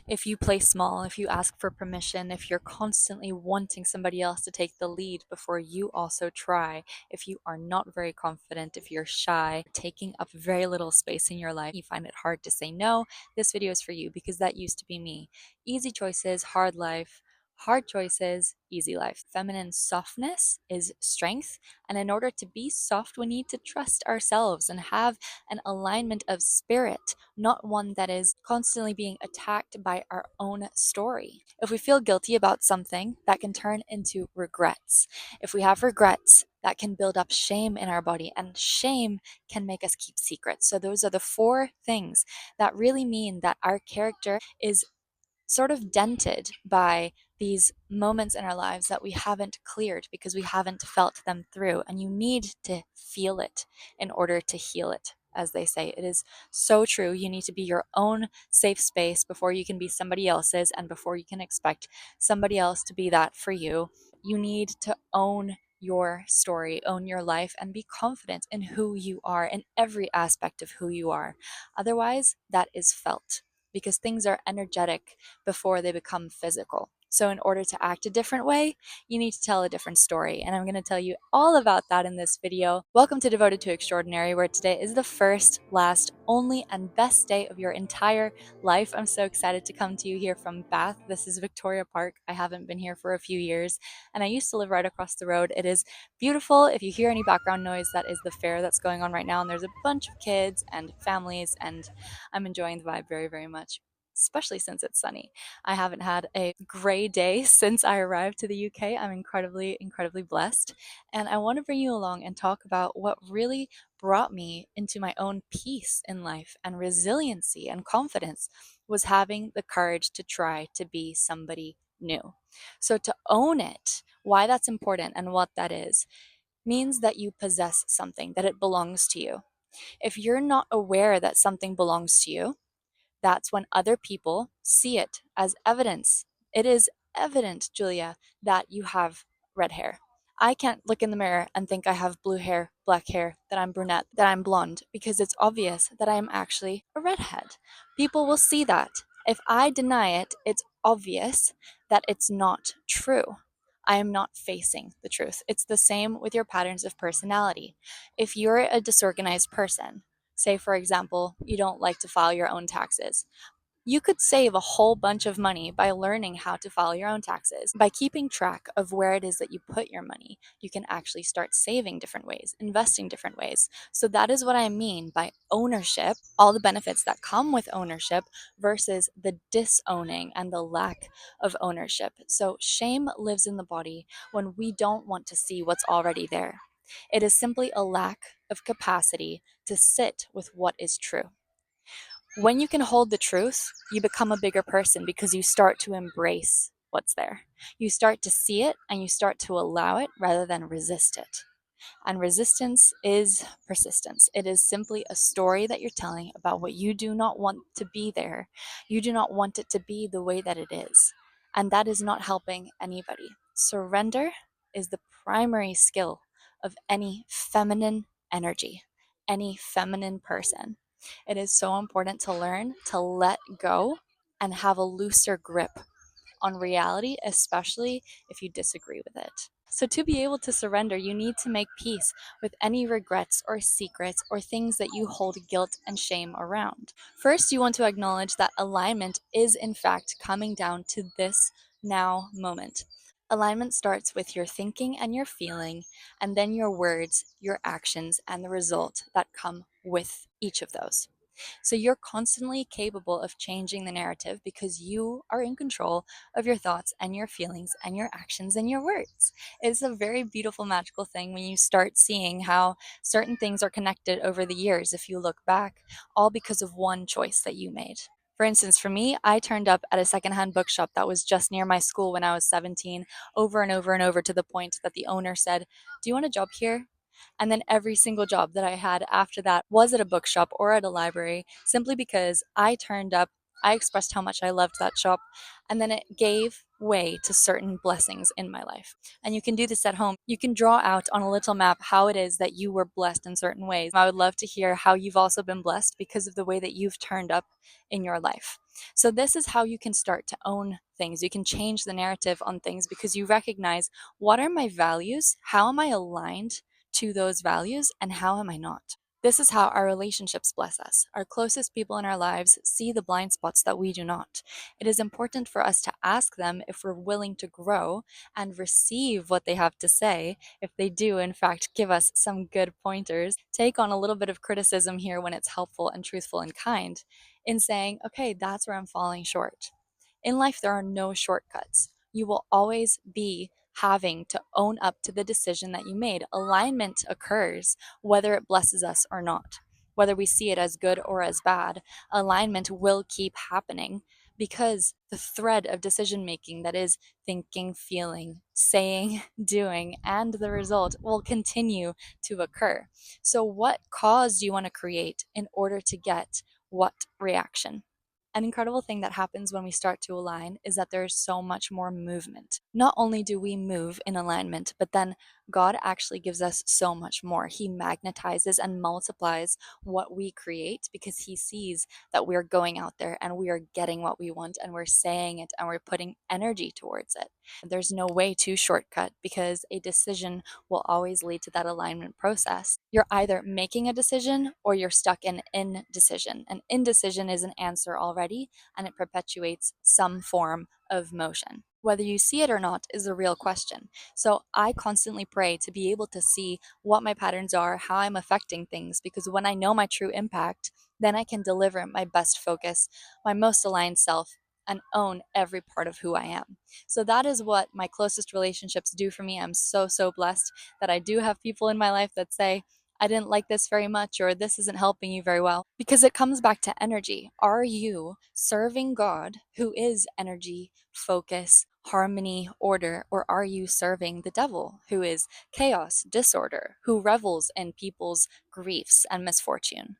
If you play small, if you ask for permission, if you're constantly wanting somebody else to take the lead before you also try, if you are not very confident, if you're shy, taking up very little space in your life, you find it hard to say no, this video is for you because that used to be me. Easy choices, hard life. Hard choices, easy life. Feminine softness is strength, and in order to be soft, we need to trust ourselves and have an alignment of spirit, not one that is constantly being attacked by our own story. If we feel guilty about something, that can turn into regrets. If we have regrets, that can build up shame in our body, and shame can make us keep secrets. So, those are the four things that really mean that our character is sort of dented by these moments in our lives that we haven't cleared because we haven't felt them through. And you need to feel it in order to heal it. As they say, it is so true. You need to be your own safe space before you can be somebody else's, and before you can expect somebody else to be that for you. You need to own your story, own your life, and be confident in who you are, in every aspect of who you are. Otherwise, that is felt because things are energetic before they become physical. So, in order to act a different way, you need to tell a different story. And I'm going to tell you all about that in this video. Welcome to Devoted to Extraordinary, where today is the first, last, only, and best day of your entire life. I'm so excited to come to you here from Bath. This is Victoria Park. I haven't been here for a few years, and I used to live right across the road. It is beautiful. If you hear any background noise, that is the fair that's going on right now, and there's a bunch of kids and families, and I'm enjoying the vibe very, very much, especially since it's sunny. I haven't had a gray day since I arrived to the UK. I'm incredibly, incredibly blessed. And I want to bring you along and talk about what really brought me into my own peace in life and resiliency and confidence was having the courage to try to be somebody new. So to own it, why that's important and what that is, means that you possess something, that it belongs to you. If you're not aware that something belongs to you, that's when other people see it as evidence. It is evident, Julia, that you have red hair. I can't look in the mirror and think I have blue hair, black hair, that I'm brunette, that I'm blonde, because it's obvious that I am actually a redhead. People will see that. If I deny it, it's obvious that it's not true. I am not facing the truth. It's the same with your patterns of personality. If you're a disorganized person, say, for example, you don't like to file your own taxes. You could save a whole bunch of money by learning how to file your own taxes. By keeping track of where it is that you put your money, you can actually start saving different ways, investing different ways. So that is what I mean by ownership, all the benefits that come with ownership versus the disowning and the lack of ownership. So shame lives in the body when we don't want to see what's already there. It is simply a lack of capacity to sit with what is true. When you can hold the truth, you become a bigger person because you start to embrace what's there. You start to see it and you start to allow it rather than resist it. And resistance is persistence. It is simply a story that you're telling about what you do not want to be there. You do not want it to be the way that it is. And that is not helping anybody. Surrender is the primary skill of any feminine energy, any feminine person. It is so important to learn to let go and have a looser grip on reality, especially if you disagree with it. So, to be able to surrender, you need to make peace with any regrets or secrets or things that you hold guilt and shame around. First, you want to acknowledge that alignment is, in fact, coming down to this now moment. Alignment starts with your thinking and your feeling, and then your words, your actions, and the result that come with each of those. So you're constantly capable of changing the narrative because you are in control of your thoughts and your feelings and your actions and your words. It's a very beautiful, magical thing when you start seeing how certain things are connected over the years, if you look back, all because of one choice that you made. For instance, for me, I turned up at a secondhand bookshop that was just near my school when I was 17, over and over and over, to the point that the owner said, "Do you want a job here?" And then every single job that I had after that was at a bookshop or at a library, simply because I turned up, I expressed how much I loved that shop, and then it gave way to certain blessings in my life. And you can do this at home. You can draw out on a little map how it is that you were blessed in certain ways. I would love to hear how you've also been blessed because of the way that you've turned up in your life. So, this is how you can start to own things. You can change the narrative on things because you recognize, what are my values? How am I aligned to those values? And how am I not? This is how our relationships bless us. Our closest people in our lives see the blind spots that we do not. It is important for us to ask them if we're willing to grow and receive what they have to say. If they do, in fact, give us some good pointers, take on a little bit of criticism here when it's helpful and truthful and kind, in saying, okay, that's where I'm falling short. In life, there are no shortcuts. You will always be having to own up to the decision that you made. Alignment occurs whether it blesses us or not. Whether we see it as good or as bad, alignment will keep happening because the thread of decision making, that is thinking, feeling, saying, doing, and the result will continue to occur. So, what cause do you want to create in order to get what reaction? An incredible thing that happens when we start to align is that there is so much more movement. Not only do we move in alignment, but then God actually gives us so much more. He magnetizes and multiplies what we create because He sees that we're going out there and we are getting what we want and we're saying it and we're putting energy towards it. There's no way to shortcut because a decision will always lead to that alignment process. You're either making a decision or you're stuck in indecision. An indecision is an answer already, and it perpetuates some form of motion. Whether you see it or not is a real question. So I constantly pray to be able to see what my patterns are, how I'm affecting things, because when I know my true impact, then I can deliver my best focus, my most aligned self, and own every part of who I am. So that is what my closest relationships do for me. I'm so, so blessed that I do have people in my life that say, I didn't like this very much, or this isn't helping you very well, because it comes back to energy. Are you serving God, who is energy, focus, harmony, order, or are you serving the devil, who is chaos, disorder, who revels in people's griefs and misfortune?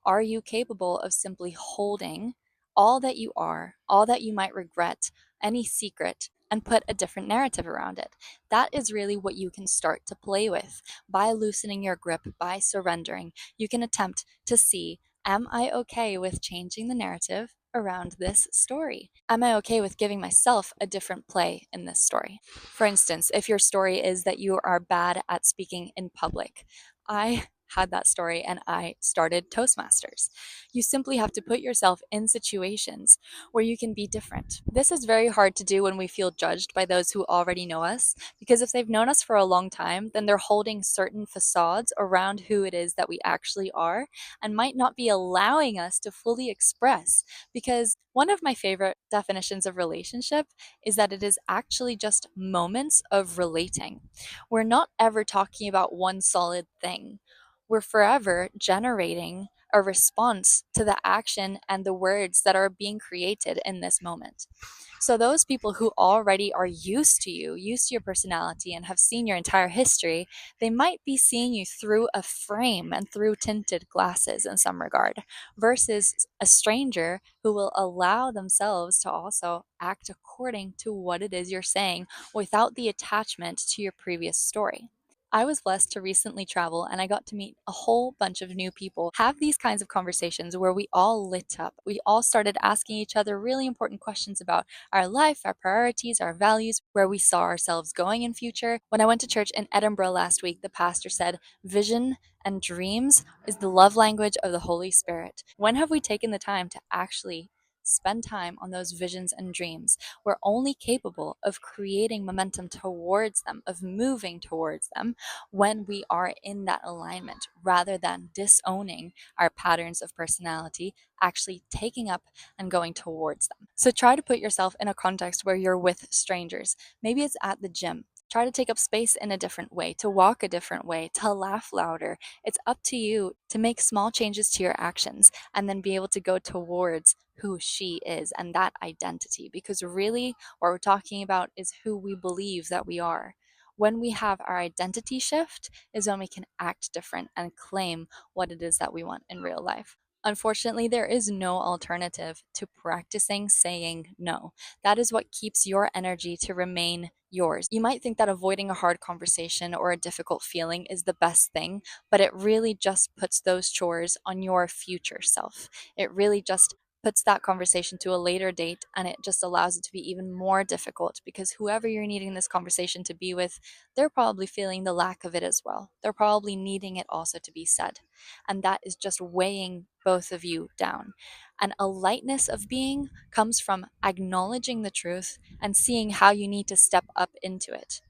Are you capable of simply holding all that you are, all that you might regret, any secret, and put a different narrative around it? That is really what you can start to play with. By loosening your grip, by surrendering, you can attempt to see, am I okay with changing the narrative around this story? Am I okay with giving myself a different play in this story? For instance, if your story is that you are bad at speaking in public, I had that story and I started Toastmasters. You simply have to put yourself in situations where you can be different. This is very hard to do when we feel judged by those who already know us, because if they've known us for a long time, then they're holding certain facades around who it is that we actually are and might not be allowing us to fully express. Because one of my favorite definitions of relationship is that it is actually just moments of relating. We're not ever talking about one solid thing. We're forever generating a response to the action and the words that are being created in this moment. So, those people who already are used to you, used to your personality, and have seen your entire history, they might be seeing you through a frame and through tinted glasses in some regard, versus a stranger who will allow themselves to also act according to what it is you're saying without the attachment to your previous story. I was blessed to recently travel and I got to meet a whole bunch of new people, have these kinds of conversations where we all lit up. We all started asking each other really important questions about our life, our priorities, our values, where we saw ourselves going in future. When I went to church in Edinburgh last week, the pastor said, vision and dreams is the love language of the Holy Spirit. When have we taken the time to actually spend time on those visions and dreams? We're only capable of creating momentum towards them, of moving towards them, when we are in that alignment rather than disowning our patterns of personality, actually taking up and going towards them. So try to put yourself in a context where you're with strangers. Maybe it's at the gym. Try to take up space in a different way, to walk a different way, to laugh louder. It's up to you to make small changes to your actions and then be able to go towards who she is and that identity. Because really, what we're talking about is who we believe that we are. When we have our identity shift, is when we can act different and claim what it is that we want in real life. Unfortunately, there is no alternative to practicing saying no. That is what keeps your energy to remain yours. You might think that avoiding a hard conversation or a difficult feeling is the best thing, but it really just puts those chores on your future self. It really just puts that conversation to a later date, and it just allows it to be even more difficult because whoever you're needing this conversation to be with, they're probably feeling the lack of it as well. They're probably needing it also to be said. And that is just weighing both of you down. And a lightness of being comes from acknowledging the truth and seeing how you need to step up into it.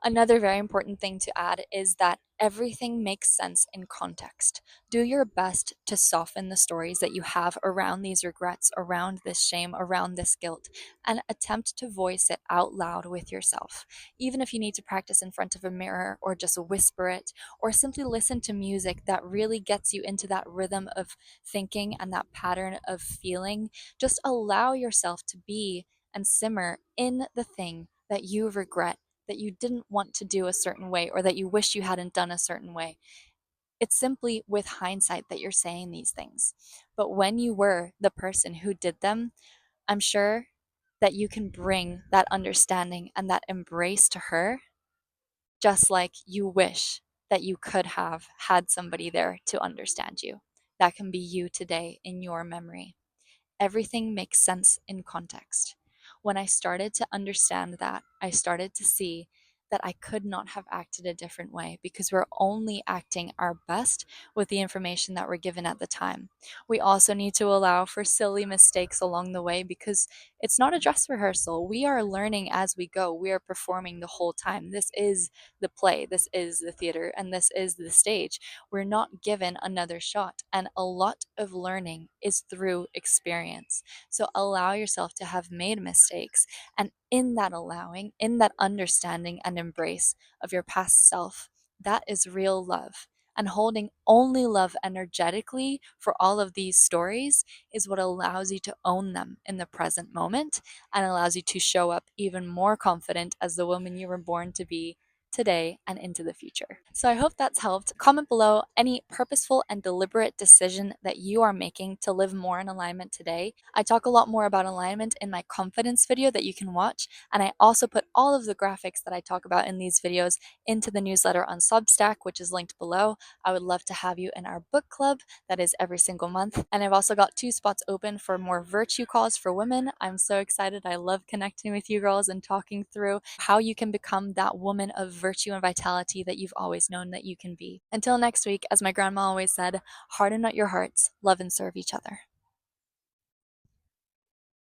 Another very important thing to add is that everything makes sense in context. Do your best to soften the stories that you have around these regrets, around this shame, around this guilt, and attempt to voice it out loud with yourself. Even if you need to practice in front of a mirror or just whisper it, or simply listen to music that really gets you into that rhythm of thinking and that pattern of feeling, just allow yourself to be and simmer in the thing that you regret, that you didn't want to do a certain way or that you wish you hadn't done a certain way. It's simply with hindsight that you're saying these things. But when you were the person who did them, I'm sure that you can bring that understanding and that embrace to her, just like you wish that you could have had somebody there to understand you. That can be you today in your memory. Everything makes sense in context. When I started to understand that, I started to see that I could not have acted a different way because we're only acting our best with the information that we're given at the time. We also need to allow for silly mistakes along the way because it's not a dress rehearsal. We are learning as we go. We are performing the whole time. This is the play, this is the theater, and this is the stage. We're not given another shot. And a lot of learning is through experience. So allow yourself to have made mistakes. And in that allowing, in that understanding and embrace of your past self, that is real love. And holding only love energetically for all of these stories is what allows you to own them in the present moment and allows you to show up even more confident as the woman you were born to be today and into the future. So I hope that's helped. Comment below any purposeful and deliberate decision that you are making to live more in alignment today. I talk a lot more about alignment in my confidence video that you can watch, and I also put all of the graphics that I talk about in these videos into the newsletter on Substack, which is linked below. I would love to have you in our book club that is every single month. And I've also got 2 spots open for more virtue calls for women. I'm so excited. I love connecting with you girls and talking through how you can become that woman of virtue and vitality that you've always known that you can be. Until next week, as my grandma always said, harden not your hearts, love and serve each other.